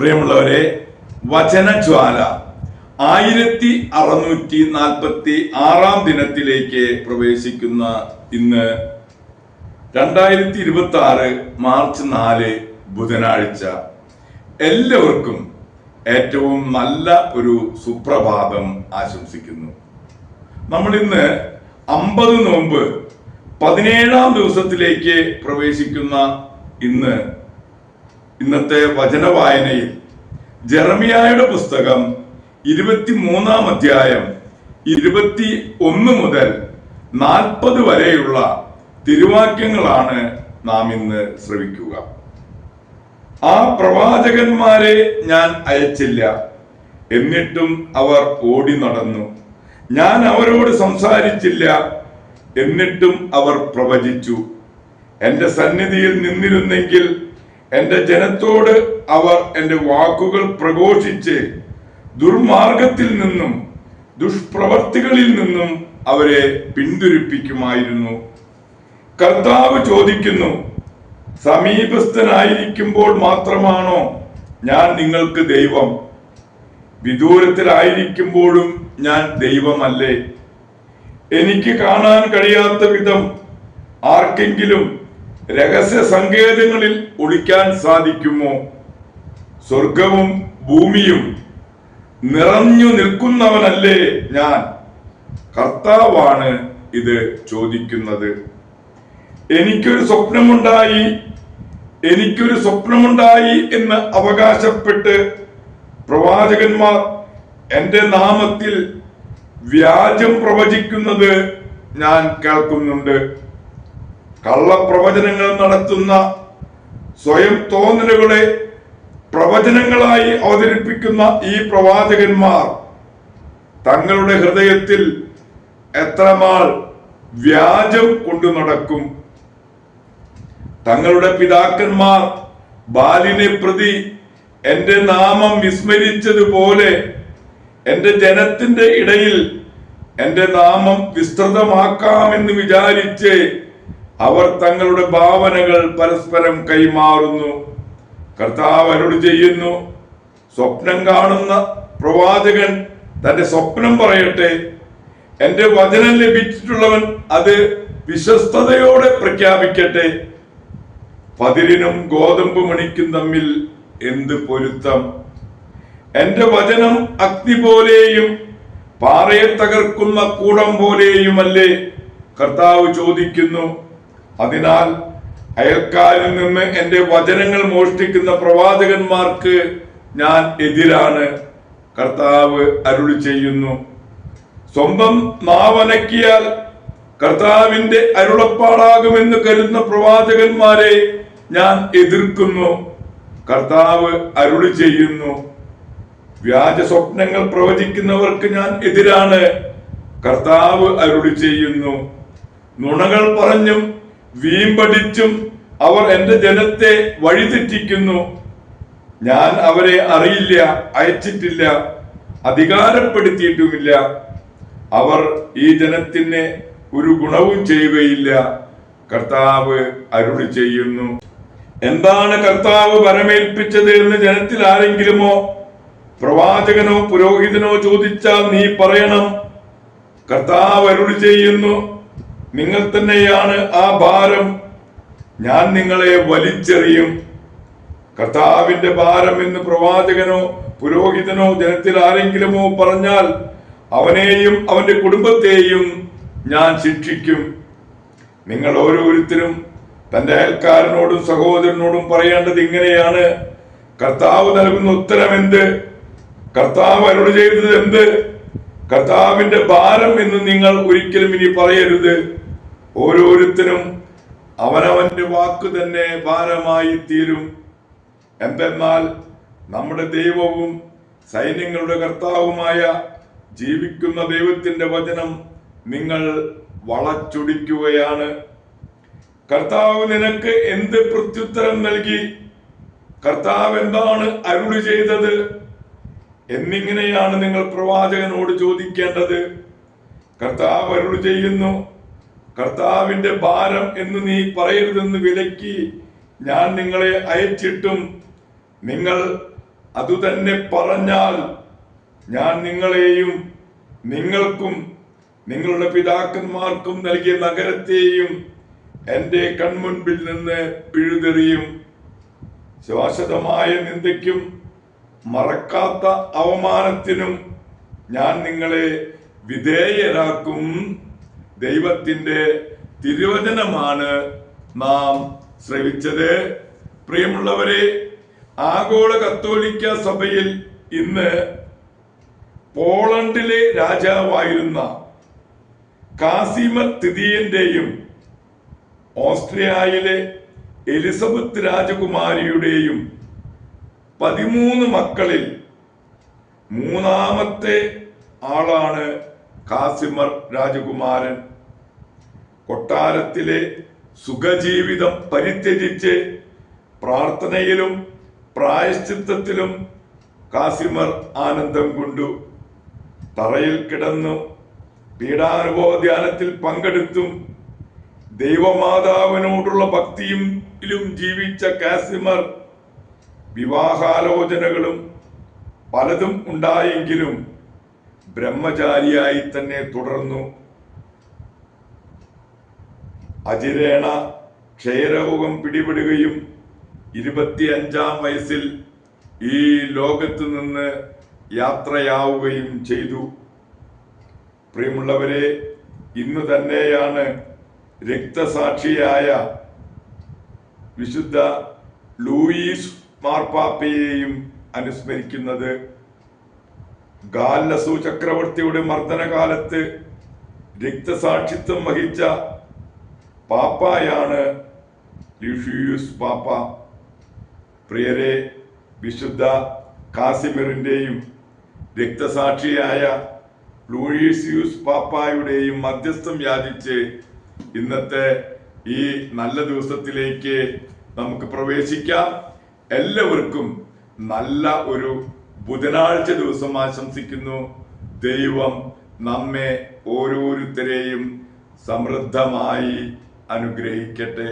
പ്രിയമുള്ളവരെ, വചനജ്വാല 1646 ദിനത്തിലേക്ക് പ്രവേശിക്കുന്ന ഇന്ന് 2026 മാർച്ച് 4 ബുധനാഴ്ച എല്ലാവർക്കും ഏറ്റവും നല്ല ഒരു സുപ്രഭാതം ആശംസിക്കുന്നു. നമ്മൾ ഇന്ന് 50 നോമ്പ് 17-ാം ദിവസത്തിലേക്ക് പ്രവേശിക്കുന്ന ഇന്നത്തെ വചന വായനയിൽ ജെറമിയായുടെ പുസ്തകം 23-ാം അധ്യായം 21 മുതൽ 40 വരെയുള്ള തിരുവാക്യങ്ങളാണ് നാം ഇന്ന് ശ്രവിക്കുക. ആ പ്രവാചകന്മാരെ ഞാൻ അയച്ചില്ല, എന്നിട്ടും അവർ ഓടി നടന്നു. ഞാൻ അവരോട് സംസാരിച്ചില്ല, എന്നിട്ടും അവർ പ്രവചിച്ചു. എന്റെ സന്നിധിയിൽ നിന്നിരുന്നെങ്കിൽ എന്റെ ജനത്തോട് അവർ എന്റെ വാക്കുകൾ പ്രഘോഷിച്ച് ദുർമാർഗത്തിൽ നിന്നും ദുഷ്പ്രവർത്തികളിൽ നിന്നും അവരെ പിന്തിരിപ്പിക്കുമായിരുന്നു. കർത്താവ് ചോദിക്കുന്നു, സമീപസ്ഥനായിരിക്കുമ്പോൾ മാത്രമാണോ ഞാൻ നിങ്ങൾക്ക് ദൈവം? വിദൂരത്തിലായിരിക്കുമ്പോഴും ഞാൻ ദൈവമല്ലേ? എനിക്ക് കാണാൻ കഴിയാത്ത വിധം ആർക്കെങ്കിലും രഹസ്യ സങ്കേതങ്ങളിൽ ഒളിക്കാൻ സാധിക്കുമോ? സ്വർഗവും ഭൂമിയും നിറഞ്ഞു നിൽക്കുന്നവനല്ലേ ഞാൻ? കർത്താവാണ് ഇത് ചോദിക്കുന്നത്. എനിക്കൊരു സ്വപ്നമുണ്ടായി എന്ന് അവകാശപ്പെട്ട് പ്രവാചകന്മാർ എന്റെ നാമത്തിൽ വ്യാജം പ്രവചിക്കുന്നത് ഞാൻ കേൾക്കുന്നുണ്ട്. കള്ളപ്രവചനങ്ങൾ നടത്തുന്ന, സ്വയം തോന്നലുകളെ പ്രവചനങ്ങളായി അവതരിപ്പിക്കുന്ന ഈ പ്രവാചകന്മാർ തങ്ങളുടെ ഹൃദയത്തിൽ എത്രനാൾ വ്യാജം കൊണ്ടു നടക്കും? തങ്ങളുടെ പിതാക്കന്മാർ ബാലിനെ പ്രതി എന്റെ നാമം വിസ്മരിച്ചതുപോലെ എന്റെ ജനത്തിന്റെ ഇടയിൽ എന്റെ നാമം വിസ്തൃതമാക്കാമെന്ന് വിചാരിച്ച് അവർ തങ്ങളുടെ ഭാവനകൾ പരസ്പരം കൈമാറുന്നു. കർത്താവ് അരുളി ചെയ്യുന്നു, സ്വപ്നം കാണുന്ന പ്രവാചകൻ തന്റെ സ്വപ്നം പറയട്ടെ. എന്റെ വചനം ലഭിച്ചിട്ടുള്ളവൻ അത് വിശ്വസ്തയോടെ പ്രഖ്യാപിക്കട്ടെ. പതിരിനും ഗോതമ്പ് മണിക്കും തമ്മിൽ എന്ത് പൊരുത്തം? എന്റെ വചനം അഗ്നി പോലെയും പാറയെ തകർക്കുന്ന കൂടം പോലെയുമല്ലേ? കർത്താവ് ചോദിക്കുന്നു. അതിനാൽ അയൽക്കാരിൽ നിന്ന് എന്റെ വചനങ്ങൾ മോഷ്ടിക്കുന്ന പ്രവാചകന്മാർക്ക് ഞാൻ എതിരാണ്. കർത്താവ് അരുളി ചെയ്യുന്നു. സ്വന്തം നാവനക്കിയാൽ കർത്താവിന്റെ അരുളപ്പാടാകുമെന്ന് കരുതുന്ന പ്രവാചകന്മാരെ ഞാൻ എതിർക്കുന്നു. കർത്താവ് അരുളി ചെയ്യുന്നു. വ്യാജ സ്വപ്നങ്ങൾ പ്രവചിക്കുന്നവർക്ക് ഞാൻ എതിരാണ്. കർത്താവ് അരുളി ചെയ്യുന്നു. നുണകൾ പറഞ്ഞും വീമ്പടിച്ചും അവർ എന്റെ ജനത്തെ വഴിതെറ്റിക്കുന്നു. ഞാൻ അവരെ അറിയില്ല, അയച്ചിട്ടില്ല, അധികാരപ്പെടുത്തിയിട്ടുമില്ല. അവർ ഈ ജനത്തിന് ഒരു ഗുണവും ചെയ്യുകയില്ല. കർത്താവ് അരുളി ചെയ്യുന്നു. എന്താണ് കർത്താവ് വരമേൽപ്പിച്ചത് എന്ന് ജനത്തിൽ ആരെങ്കിലുമോ പ്രവാചകനോ പുരോഹിതനോ ചോദിച്ചാൽ നീ പറയണം, കർത്താവ് അരുളി ചെയ്യുന്നു, നിങ്ങൾ തന്നെയാണ് ആ ഭാരം, ഞാൻ നിങ്ങളെ വലിച്ചെറിയും. കർത്താവിന്റെ ഭാരം എന്ന് പ്രവാചകനോ പുരോഹിതനോ ജനത്തിൽ ആരെങ്കിലുമോ പറഞ്ഞാൽ അവനെയും അവന്റെ കുടുംബത്തെയും ഞാൻ ശിക്ഷിക്കും. നിങ്ങൾ ഓരോരുത്തരും തന്റെ അയൽക്കാരനോടും സഹോദരനോടും പറയേണ്ടത് ഇങ്ങനെയാണ്, കർത്താവ് നൽകുന്ന ഉത്തരം എന്ത്? കർത്താവ് അരുളി ചെയ്തത് എന്ത്? കർത്താവിന്റെ ഭാരം എന്ന് നിങ്ങൾ ഒരിക്കലും ഇനി പറയരുത്. ഓരോരുത്തരും അവനവന്റെ വാക്ക് തന്നെ ഭാരമായി തീരും. എന്തെന്നാൽ നമ്മുടെ ദൈവവും സൈന്യങ്ങളുടെ കർത്താവുമായ ജീവിക്കുന്ന ദൈവത്തിന്റെ വചനം നിങ്ങൾ വളച്ചൊടിക്കുകയാണ്. കർത്താവ് നിനക്ക് എന്ത് പ്രത്യുത്തരം നൽകി? കർത്താവ് എന്താണ് അരുളി ചെയ്തത് എന്നിങ്ങനെയാണ് നിങ്ങൾ പ്രവാചകനോട് ചോദിക്കേണ്ടത്. കർത്താവ് അരുളി ചെയ്യുന്നു, കർത്താവിന്റെ ഭാരം എന്ന് നീ പറയരുതെന്ന് വിലക്കി ഞാൻ നിങ്ങളെ അയച്ചിട്ടും നിങ്ങൾ അതുതന്നെ പറഞ്ഞാൽ ഞാൻ നിങ്ങളെയും നിങ്ങൾക്കും നിങ്ങളുടെ പിതാക്കന്മാർക്കും നൽകിയ നഗരത്തെയും എൻ്റെ കൺമുൻപിൽ നിന്ന് പിഴുതെറിയും. ശാശ്വതമായ നിന്ദയ്ക്കും മറക്കാത്ത അവമാനത്തിനും ഞാൻ നിങ്ങളെ വിധേയരാക്കും. ദൈവത്തിൻ്റെ തിരുവചനമാണ് നാം ശ്രവിച്ചത്. പ്രിയമുള്ളവരെ, ആഗോള കത്തോലിക്ക സഭയിൽ ഇന്ന് പോളണ്ടിലെ രാജാവായിരുന്ന കാസിമർ തൃതീയന്റെയും ഓസ്ട്രിയയിലെ എലിസബത്ത് രാജകുമാരിയുടെയും 13 മക്കളിൽ മൂന്നാമത്തെ ആളാണ് കാസിമർ രാജകുമാരൻ. കൊട്ടാരത്തിലെ സുഖജീവിതം പരിത്യജിച്ച് പ്രാർത്ഥനയിലും പ്രായശ്ചിത്തത്തിലും കാസിമർ ആനന്ദം കൊണ്ടു. തറയിൽ കിടന്നു പീഡാനുഭവ ധ്യാനത്തിൽ പങ്കെടുത്തും ദൈവമാതാവിനോടുള്ള ഭക്തിയിലും ജീവിച്ച കാസിമർ വിവാഹാലോചനകളും പലതും ഉണ്ടായെങ്കിലും ബ്രഹ്മചാരിയായി തന്നെ തുടർന്നു. അജിരേണ ക്ഷയരോഗം പിടിപെടുകയും 25-ാം വയസ്സിൽ ഈ ലോകത്ത് നിന്ന് യാത്രയാവുകയും ചെയ്തു. പ്രിയമുള്ളവരെ, ഇന്ന് തന്നെയാണ് രക്തസാക്ഷിയായ വിശുദ്ധ ലൂയിസ് മാർപ്പാപ്പയെയും അനുസ്മരിക്കുന്നത്. ഗാല്ലസു ചക്രവർത്തിയുടെ മർദ്ദനകാലത്ത് രക്തസാക്ഷിത്വം വഹിച്ച പാപ്പായാണ് ലൂയിസ് പാപ്പ. പ്രിയരെ, വിശുദ്ധ കാസിമിറിന്റെയും രക്തസാക്ഷിയായ ലൂയിസ് പാപ്പായുടെയും മധ്യസ്ഥം യാചിച്ച് ഇന്നത്തെ ഈ നല്ല ദിവസത്തിലേക്ക് നമുക്ക് പ്രവേശിക്കാം. എല്ലാവർക്കും നല്ല ഒരു ബുധനാഴ്ച ദിവസം ആശംസിക്കുന്നു. ദൈവം നമ്മെ ഓരോരുത്തരെയും സമൃദ്ധമായി അനുഗ്രഹിക്കട്ടെ.